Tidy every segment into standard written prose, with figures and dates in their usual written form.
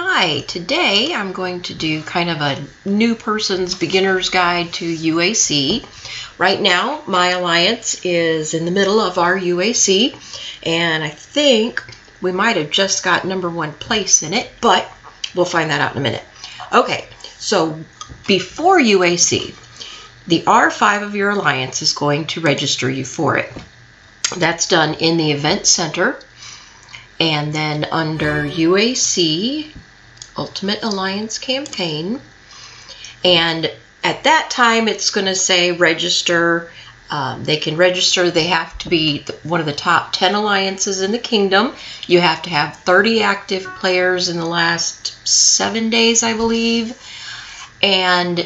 Hi, today I'm going to do kind of a new person's beginner's guide to UAC. Right now my alliance is in the middle of our UAC and I think we might have just got #1 place in it, but we'll find that out in a minute. Okay, so before UAC, the R5 of your alliance is going to register you for it. That's done in the event center. And then under UAC, Ultimate Alliance Campaign, and at that time it's going to say register. They can register. They have to be one of the top 10 alliances in the kingdom. You have to have 30 active players in the last 7 days, I believe. And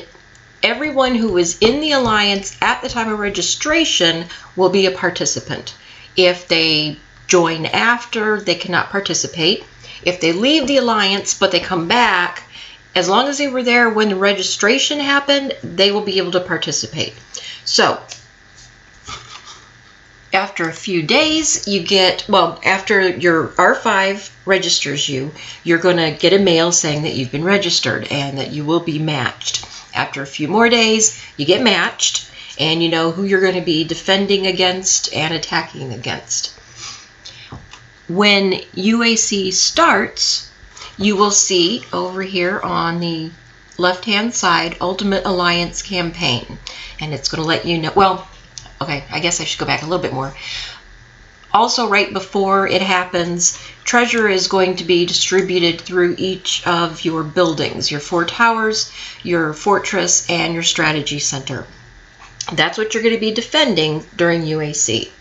everyone who is in the alliance at the time of registration will be a participant. If they join after, they cannot participate. If they leave the alliance but they come back, as long as they were there when the registration happened, they will be able to participate. So after a few days, you get, well, after your R5 registers you, you're going to get a mail saying that you've been registered and that you will be matched. After a few more days, you get matched and you know who you're going to be defending against and attacking against. When UAC starts, you will see over here on the left-hand side, Ultimate Alliance Campaign. And it's going to let you know, well, okay, I guess I should go back a little bit more. Also, right before it happens, treasure is going to be distributed through each of your buildings, your 4 towers, your fortress, and your strategy center. That's what you're going to be defending during UAC.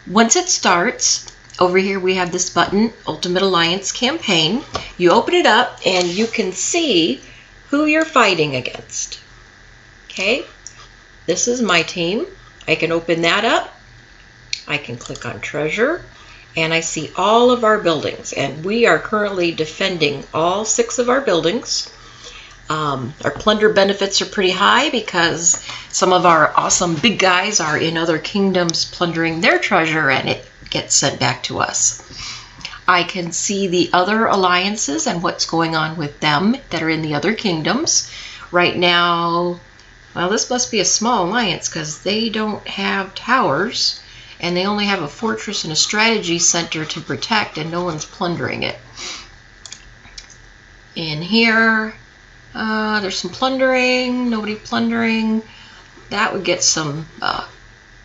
Once it starts, over here we have this button, Ultimate Alliance Campaign. You open it up and you can see who you're fighting against. Okay, this is my team. I can open that up. I can click on treasure and I see all of our buildings, and we are currently defending all 6 of our buildings. Our plunder benefits are pretty high because some of our awesome big guys are in other kingdoms plundering their treasure and it gets sent back to us. I can see the other alliances and what's going on with them that are in the other kingdoms. Right now, well, this must be a small alliance because they don't have towers and they only have a fortress and a strategy center to protect and no one's plundering it. In here, there's some plundering, nobody plundering. That would get some,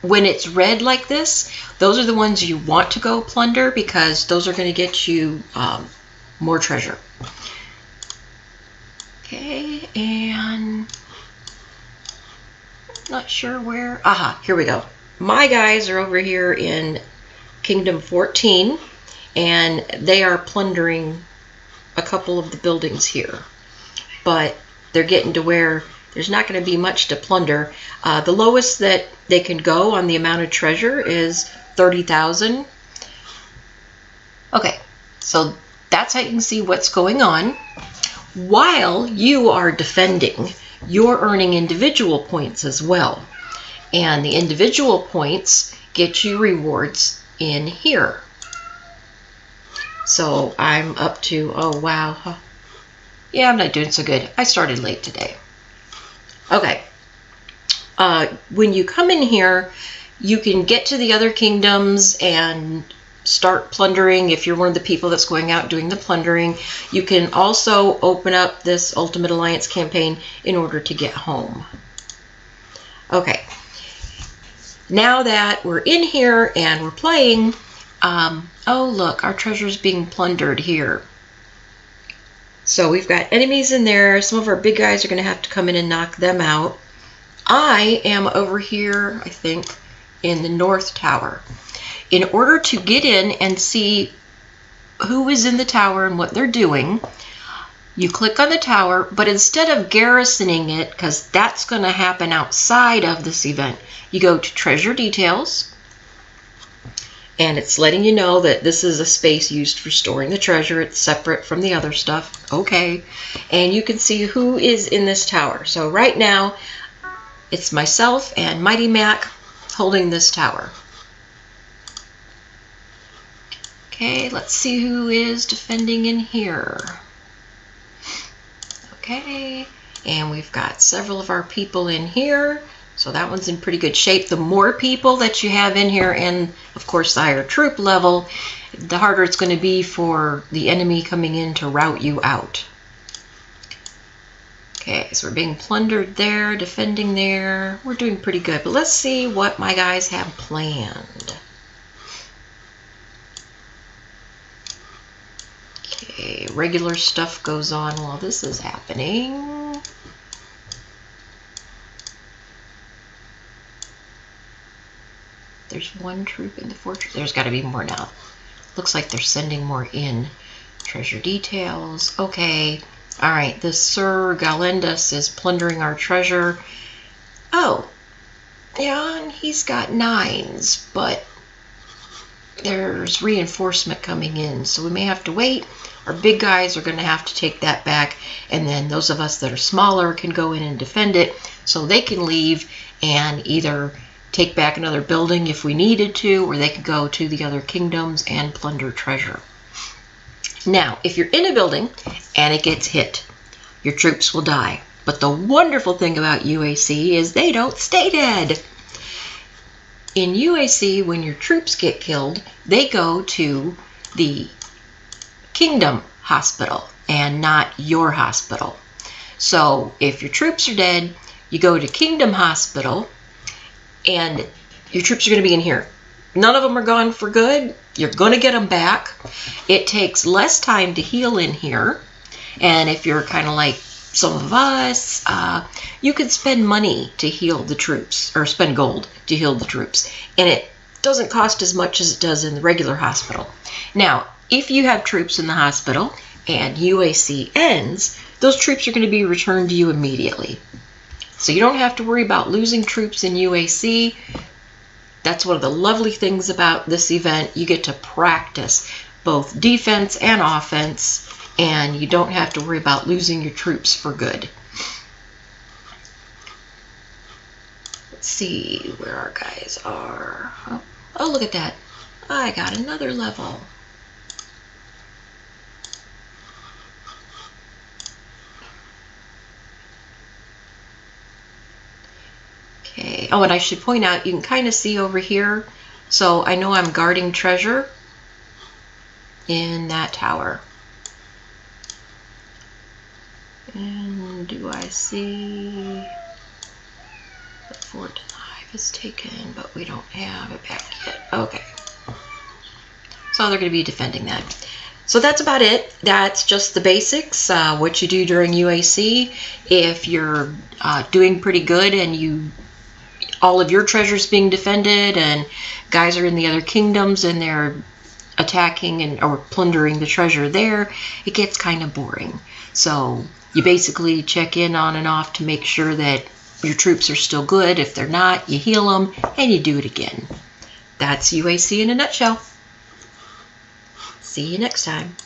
when it's red like this, those are the ones you want to go plunder because those are going to get you more treasure. Okay, and not sure where. Aha, here we go. My guys are over here in Kingdom 14, and they are plundering a couple of the buildings here. But they're getting to where there's not going to be much to plunder. The lowest that they can go on the amount of treasure is 30,000. Okay, so that's how you can see what's going on. While you are defending, you're earning individual points as well. And the individual points get you rewards in here. So I'm up to, oh wow. Yeah, I'm not doing so good. I started late today. Okay. When you come in here, you can get to the other kingdoms and start plundering if you're one of the people that's going out doing the plundering. You can also open up this Ultimate Alliance Campaign in order to get home. Okay. Now that we're in here and we're playing, oh look, our treasure's being plundered here. So we've got enemies in there. Some of our big guys are going to have to come in and knock them out. I am over here, I think, in the North Tower. In order to get in and see who is in the tower and what they're doing, you click on the tower, but instead of garrisoning it, because that's going to happen outside of this event, you go to Treasure Details. And it's letting you know that this is a space used for storing the treasure. It's separate from the other stuff. Okay. And you can see who is in this tower. So right now, it's myself and Mighty Mac holding this tower. Okay, let's see who is defending in here. Okay, and we've got several of our people in here. So that one's in pretty good shape. The more people that you have in here, and of course the higher troop level, the harder it's going to be for the enemy coming in to rout you out. Okay, so we're being plundered there, defending there. We're doing pretty good, but let's see what my guys have planned. Okay, regular stuff goes on while this is happening. There's one troop in the fortress. There's got to be more now. Looks like they're sending more in. Treasure details. Okay. All right. This Sir Galendus is plundering our treasure. Oh. Yeah, and he's got 9s, but there's reinforcement coming in, so we may have to wait. Our big guys are going to have to take that back, and then those of us that are smaller can go in and defend it, so they can leave and either take back another building if we needed to, or they could go to the other kingdoms and plunder treasure. Now, if you're in a building and it gets hit, your troops will die. But the wonderful thing about UAC is they don't stay dead. In UAC, when your troops get killed, they go to the kingdom hospital and not your hospital. So if your troops are dead, you go to kingdom hospital, and your troops are going to be in here. None of them are gone for good. You're going to get them back. It takes less time to heal in here. And if you're kind of like some of us, you could spend money to heal the troops, or spend gold to heal the troops. And it doesn't cost as much as it does in the regular hospital. Now, if you have troops in the hospital and UAC ends, those troops are going to be returned to you immediately. So you don't have to worry about losing troops in UAC. That's one of the lovely things about this event. You get to practice both defense and offense, and you don't have to worry about losing your troops for good. Let's see where our guys are. Oh, look at that. I got another level. Okay. Oh, and I should point out, you can kind of see over here. So I know I'm guarding treasure in that tower. And do I see the Fort Alive is taken, but we don't have it back yet. Okay. So they're going to be defending that. So that's about it. That's just the basics, what you do during UAC. If you're doing pretty good and all of your treasure's being defended and guys are in the other kingdoms and they're attacking or plundering the treasure there, it gets kind of boring. So you basically check in on and off to make sure that your troops are still good. If they're not, you heal them and you do it again. That's UAC in a nutshell. See you next time.